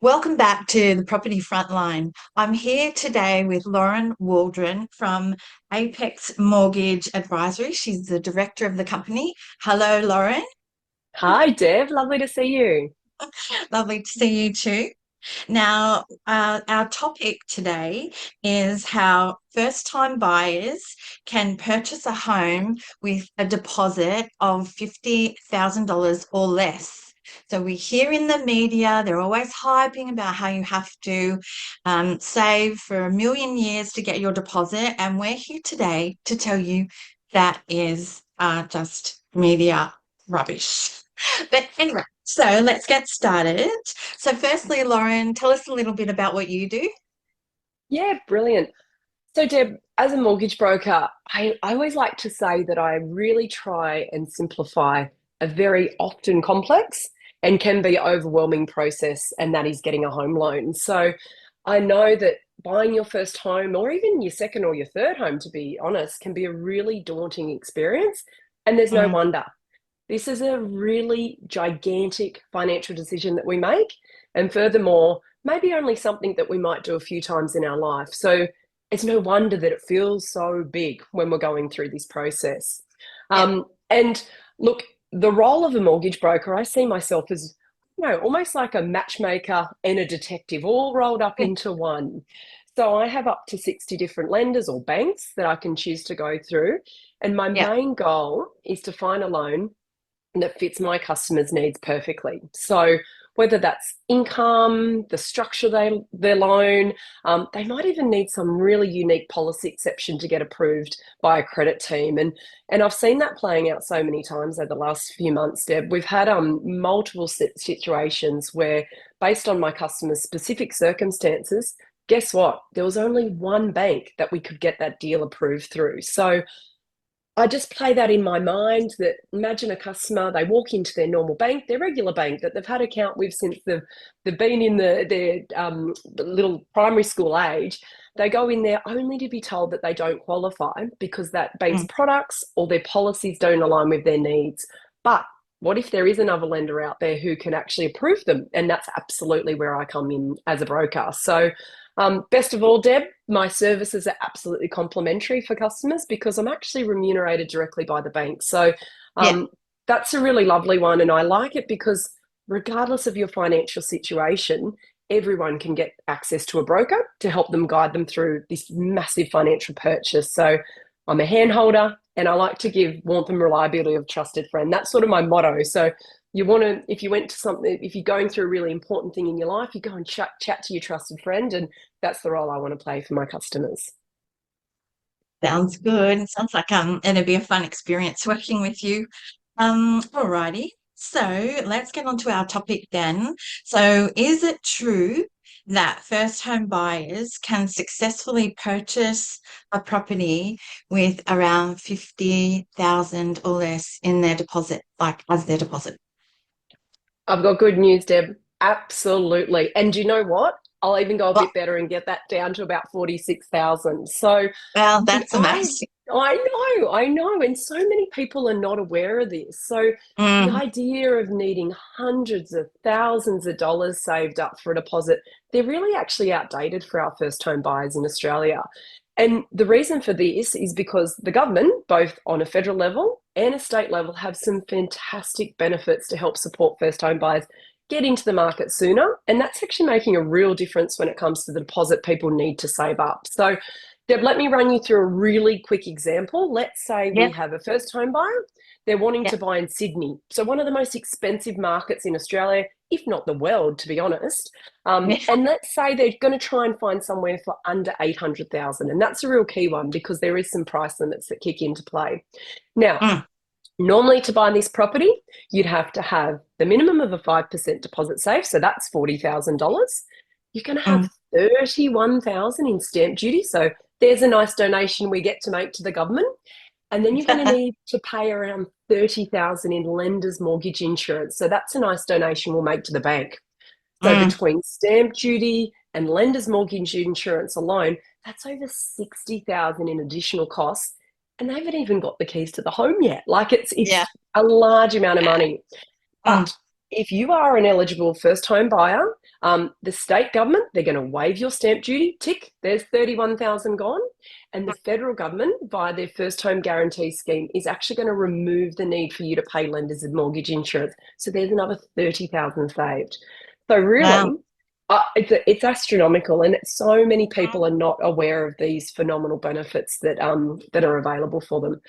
Welcome back to the Property Frontline. I'm here today with Lauren Warldon from Apex Mortgage Advisory. She's the director of the company. Hello, Lauren. Hi, Dev. Lovely to see you. Lovely to see you too. Now, our topic today is how first-time buyers can purchase a home with a deposit of $50,000 or less. So we hear in the media, they're always hyping about how you have to save for 1,000,000 years to get your deposit. And we're here today to tell you that is just media rubbish. But anyway, so let's get started. So firstly, Lauren, tell us a little bit about what you do. Yeah, brilliant. So, Deb, as a mortgage broker, I always like to say that I really try and simplify a very often complex and can be overwhelming process, and that is getting a home loan. So, I know that buying your first home, or even your second or your third home, to be honest, can be a really daunting experience. And there's no Mm, wonder. This is a really gigantic financial decision that we make. And furthermore, maybe only something that we might do a few times in our life. So it's no wonder that it feels so big when we're going through this process. yeah. And look, the role of a mortgage broker, I see myself as, almost like a matchmaker and a detective all rolled up into one. So I have up to 60 different lenders or banks that I can choose to go through. And my Yeah. main goal is to find a loan that fits my customers' needs perfectly. So whether that's income, the structure their loan, they might even need some really unique policy exception to get approved by a credit team. And I've seen that playing out so many times over the last few months, Deb. We've had multiple situations where, based on my customers' specific circumstances, guess what? There was only one bank that we could get that deal approved through. So I just play that in my mind that imagine a customer, they walk into their normal bank, their regular bank that they've had account with since they've been in their little primary school age. They go in there only to be told that they don't qualify because that bank's Mm, products or their policies don't align with their needs. But what if there is another lender out there who can actually approve them? And that's absolutely where I come in as a broker. So best of all, Deb, my services are absolutely complimentary for customers because I'm actually remunerated directly by the bank. So yeah. um, that's a really lovely one. And I like it because, regardless of your financial situation, everyone can get access to a broker to help them guide them through this massive financial purchase. So I'm a hand holder and I like to give warmth and reliability of trusted friend. That's sort of my motto. So you want to, if you went to something, if you're going through a really important thing in your life, you go and chat to your trusted friend. And that's the role I want to play for my customers. Sounds good. Sounds like it'll be a fun experience working with you. Alrighty. So let's get on to our topic then. So is it true that first home buyers can successfully purchase a property with around 50,000 or less in their deposit, like as their deposit? I've got good news, Deb. Absolutely. And do you know what? I'll even go a Well, bit better and get that down to about 46,000. So well, the that's amazing. I know, and so many people are not aware of this. So the Mm, idea of needing hundreds of thousands of dollars saved up for a deposit, they're really actually outdated for our first home buyers in Australia. And the reason for this is because the government, both on a federal level and a state level, have some fantastic benefits to help support first home buyers get into the market sooner. And that's actually making a real difference when it comes to the deposit people need to save up. So, Deb, let me run you through a really quick example. Let's say we yep, have a first home buyer. They're wanting to yep, buy in Sydney. So, one of the most expensive markets in Australia, if not the world, to be honest. yep. And let's say they're going to try and find somewhere for under 800,000. And that's a real key one because there is some price limits that kick into play. Now, Mm, normally to buy this property, you'd have to have the minimum of a 5% deposit safe. So that's $40,000. You're going to have mm. 31,000 in stamp duty. So there's a nice donation we get to make to the government. And then you're going to need to pay around 30,000 in lender's mortgage insurance. So that's a nice donation we'll make to the bank. So Mm. between stamp duty and lender's mortgage insurance alone, that's over 60,000 in additional costs. And they haven't even got the keys to the home yet. Like it's Yeah. a large amount of money. Mm. But if you are an eligible first home buyer, the state government, they're going to waive your stamp duty. Tick, there's 31,000 gone. And the federal government, via their first home guarantee scheme, is actually going to remove the need for you to pay lenders and mortgage insurance. So there's another 30,000 saved. So Wow. really, it's astronomical, and so many people are not aware of these phenomenal benefits that are available for them.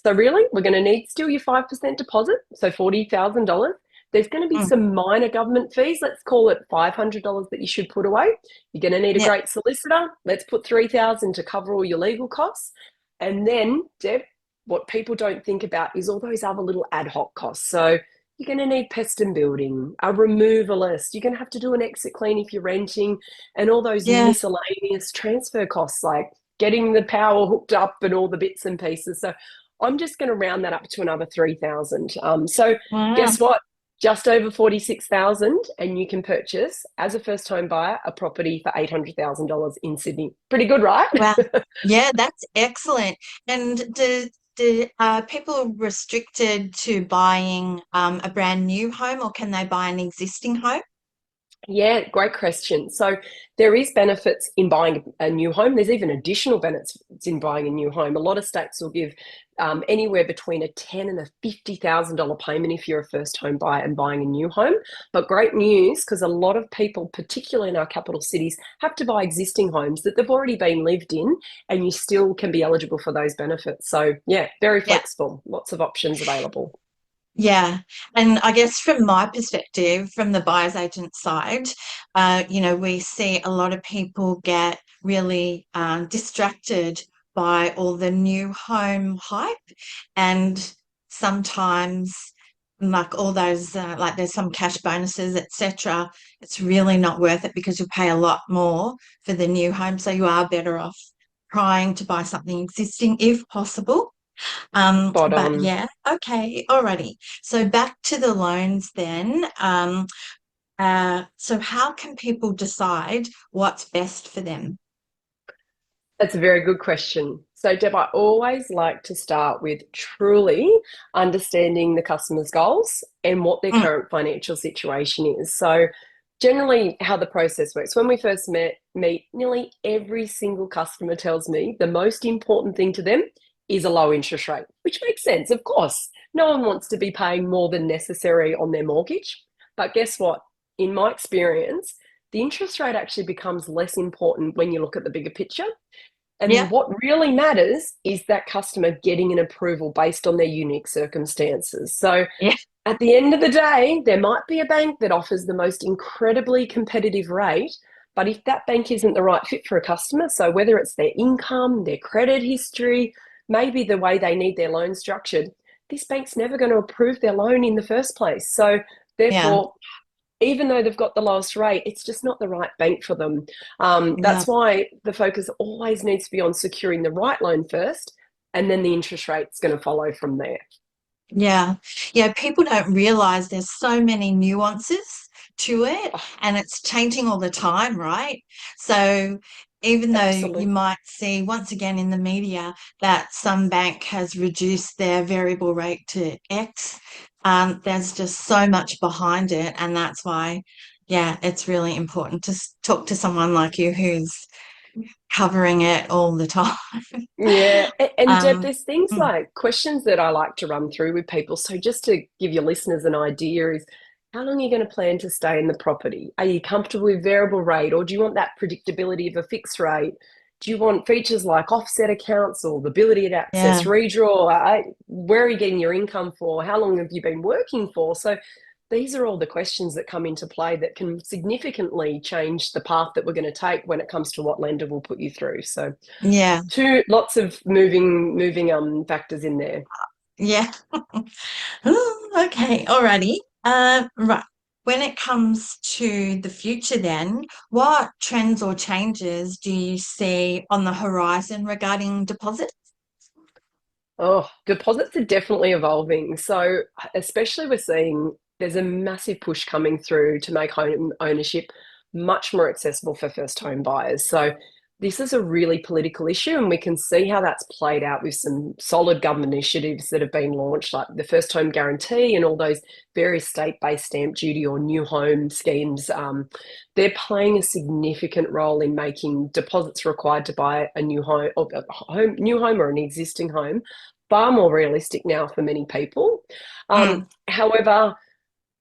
So really, we're going to need still your 5% deposit, so $40,000. There's going to be Mm, some minor government fees. Let's call it $500 that you should put away. You're going to need a yeah. great solicitor. Let's put $3,000 to cover all your legal costs. And then, Deb, what people don't think about is all those other little ad hoc costs. So you're going to need pest and building, a removalist. You're going to have to do an exit clean if you're renting, and all those Yeah. miscellaneous transfer costs like getting the power hooked up and all the bits and pieces. So I'm just going to round that up to another 3,000. So Wow. guess what? Just over 46,000, and you can purchase as a first home buyer a property for $800,000 in Sydney. Pretty good, right? Wow. Yeah, that's excellent. And are people restricted to buying a brand new home, or can they buy an existing home? Yeah, great question. So there is benefits in buying a new home. There's even additional benefits in buying a new home. A lot of states will give anywhere between a $10,000 and a $50,000 payment if you're a first home buyer and buying a new home. But great news, because a lot of people, particularly in our capital cities, have to buy existing homes that they've already been lived in, and you still can be eligible for those benefits. So yeah, very Yeah. flexible. Lots of options available. Yeah, and I guess from my perspective, from the buyer's agent side, we see a lot of people get really distracted by all the new home hype, and sometimes, like all those, like there's some cash bonuses, etc. It's really not worth it because you pay a lot more for the new home, so you are better off trying to buy something existing if possible. Spot But on. yeah, okay, alrighty. So back to the loans then. So how can people decide what's best for them? That's a very good question. So, Deb, I always like to start with truly understanding the customer's goals and what their Mm, current financial situation is. So, generally, how the process works when we first meet, nearly every single customer tells me the most important thing to them is a low interest rate, which makes sense. Of course, no one wants to be paying more than necessary on their mortgage. But guess what? In my experience, the interest rate actually becomes less important when you look at the bigger picture. And yeah, what really matters is that customer getting an approval based on their unique circumstances. So yeah, at the end of the day, there might be a bank that offers the most incredibly competitive rate, but if that bank isn't the right fit for a customer, so whether it's their income, their credit history, maybe the way they need their loan structured, this bank's never going to approve their loan in the first place. So yeah, therefore, even though they've got the lowest rate, it's just not the right bank for them. yeah. That's why the focus always needs to be on securing the right loan first, and then the interest rate's going to follow from there. Yeah. Yeah, people don't realize there's so many nuances to it, Oh, and it's changing all the time, right? So even though you absolutely. might see once again in the media that some bank has reduced their variable rate to X, there's just so much behind it, and that's why, yeah, it's really important to talk to someone like you who's covering it all the time. Yeah. And Deb, Um, there's things mm, like questions that I like to run through with people. So just to give your listeners an idea is how long are you going to plan to stay in the property? Are you comfortable with variable rate, or do you want that predictability of a fixed rate? Do you want features like offset accounts or the ability to access yeah, redraw? Where are you getting your income for? How long have you been working for? So these are all the questions that come into play that can significantly change the path that we're going to take when it comes to what lender will put you through. So yeah, lots of moving factors in there. yeah. Okay, alrighty. Right. When it comes to the future, then, what trends or changes do you see on the horizon regarding deposits? Oh, deposits are definitely evolving. So, especially we're seeing there's a massive push coming through to make home ownership much more accessible for first home buyers. So, this is a really political issue, and we can see how that's played out with some solid government initiatives that have been launched, like the first home guarantee and all those various state-based stamp duty or new home schemes. They're playing a significant role in making deposits required to buy a new home, new home or an existing home far more realistic now for many people. Mm, However,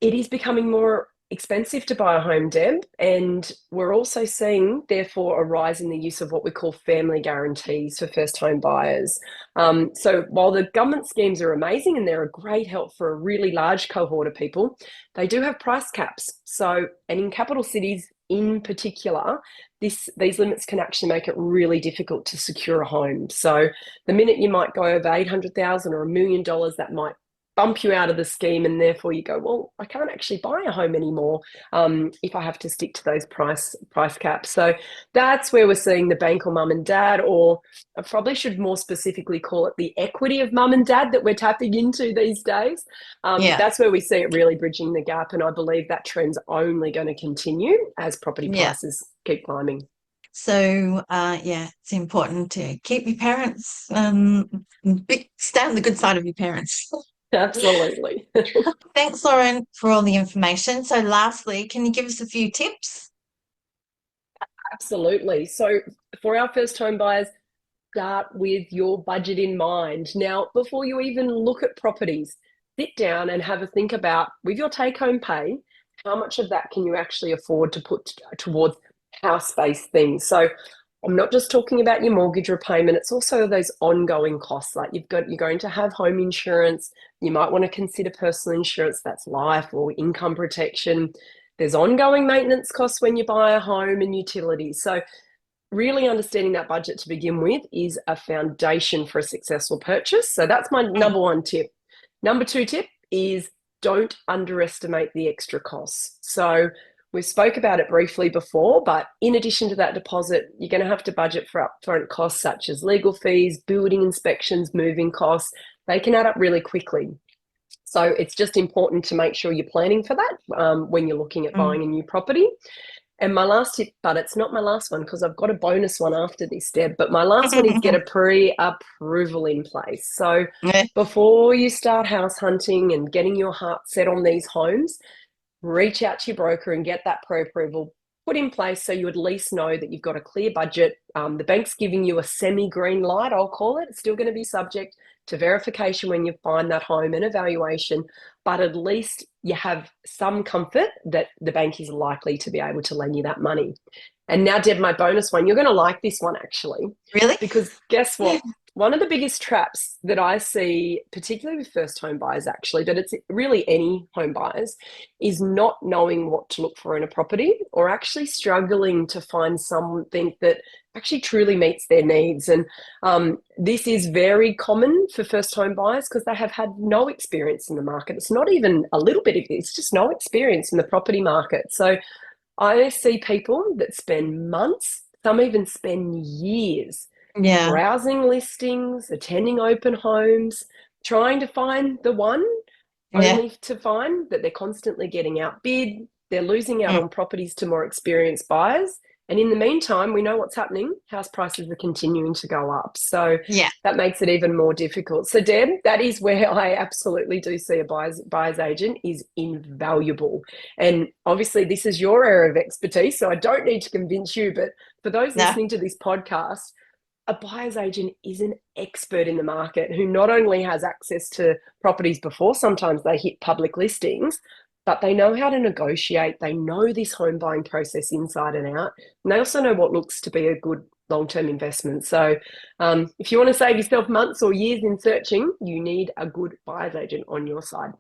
it is becoming more expensive to buy a home, Deb, and we're also seeing, therefore, a rise in the use of what we call family guarantees for first home buyers. So while the government schemes are amazing and they're a great help for a really large cohort of people, they do have price caps. So, and in capital cities in particular, these limits can actually make it really difficult to secure a home. So the minute you might go over 800,000 or $1 million, that might bump you out of the scheme, and therefore you go, well, I can't actually buy a home anymore if I have to stick to those price caps. So that's where we're seeing the bank or mum and dad, or I probably should more specifically call it the equity of mum and dad that we're tapping into these days. yeah, That's where we see it really bridging the gap, and I believe that trend's only going to continue as property yeah. prices keep climbing. So, yeah, it's important to keep your parents, stay on the good side of your parents. Absolutely. Thanks, Lauren, for all the information. So, lastly, can you give us a few tips? Absolutely. So for our first home buyers, start with your budget in mind. Now, before you even look at properties, sit down and have a think about, with your take home pay, how much of that can you actually afford to put towards house-based things. So I'm not just talking about your mortgage repayment, it's also those ongoing costs. Like you're going to have home insurance, you might want to consider personal insurance, that's life or income protection. There's ongoing maintenance costs when you buy a home and utilities. So really understanding that budget to begin with is a foundation for a successful purchase. So that's my Mm, number one tip. Number two tip is don't underestimate the extra costs. So we spoke about it briefly before, but in addition to that deposit, you're going to have to budget for upfront costs such as legal fees, building inspections, moving costs. They can add up really quickly. So it's just important to make sure you're planning for that when you're looking at mm. buying a new property. And my last tip, but it's not my last one because I've got a bonus one after this, Deb. But my last one is get a pre-approval in place. So Yeah, before you start house hunting and getting your heart set on these homes, reach out to your broker and get that pre-approval put in place so you at least know that you've got a clear budget. The bank's giving you a semi-green light, I'll call it. It's still going to be subject to verification when you find that home and evaluation, but at least you have some comfort that the bank is likely to be able to lend you that money. And now, Deb, my bonus one, you're going to like this one actually, really? because guess what? One of the biggest traps that I see, particularly with first home buyers, actually, but it's really any home buyers, is not knowing what to look for in a property or actually struggling to find something that actually truly meets their needs. And this is very common for first home buyers because they have had no experience in the market. It's not even a little bit of it, it's just no experience in the property market. So I see people that spend months, some even spend years Yeah, browsing listings, attending open homes, trying to find the one, yeah. only to find that they're constantly getting outbid, they're losing out Mm, on properties to more experienced buyers. And in the meantime, we know what's happening. House prices are continuing to go up. So yeah. that makes it even more difficult. So, Deb, that is where I absolutely do see a buyer's agent is invaluable. And obviously, this is your area of expertise. So I don't need to convince you. But for those No. listening to this podcast, a buyer's agent is an expert in the market who not only has access to properties before sometimes they hit public listings, but they know how to negotiate. They know this home buying process inside and out. And they also know what looks to be a good long-term investment. So if you want to save yourself months or years in searching, you need a good buyer's agent on your side,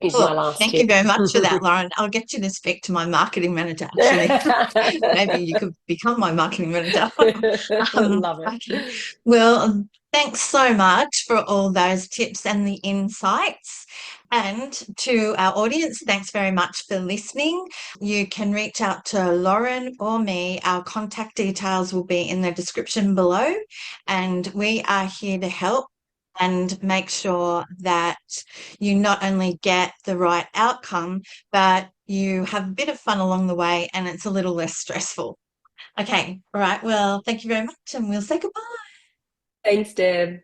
is my Well, last thank you tip. very much for that, Lauren. I'll get you to speak to my marketing manager, actually. Maybe you could become my marketing manager. Love it. Okay. Well, thanks so much for all those tips and the insights. And to our audience, thanks very much for listening. You can reach out to Lauren or me. Our contact details will be in the description below, and we are here to help and make sure that you not only get the right outcome, but you have a bit of fun along the way and it's a little less stressful. Okay, all right. Well, thank you very much, and we'll say goodbye. Thanks, Deb.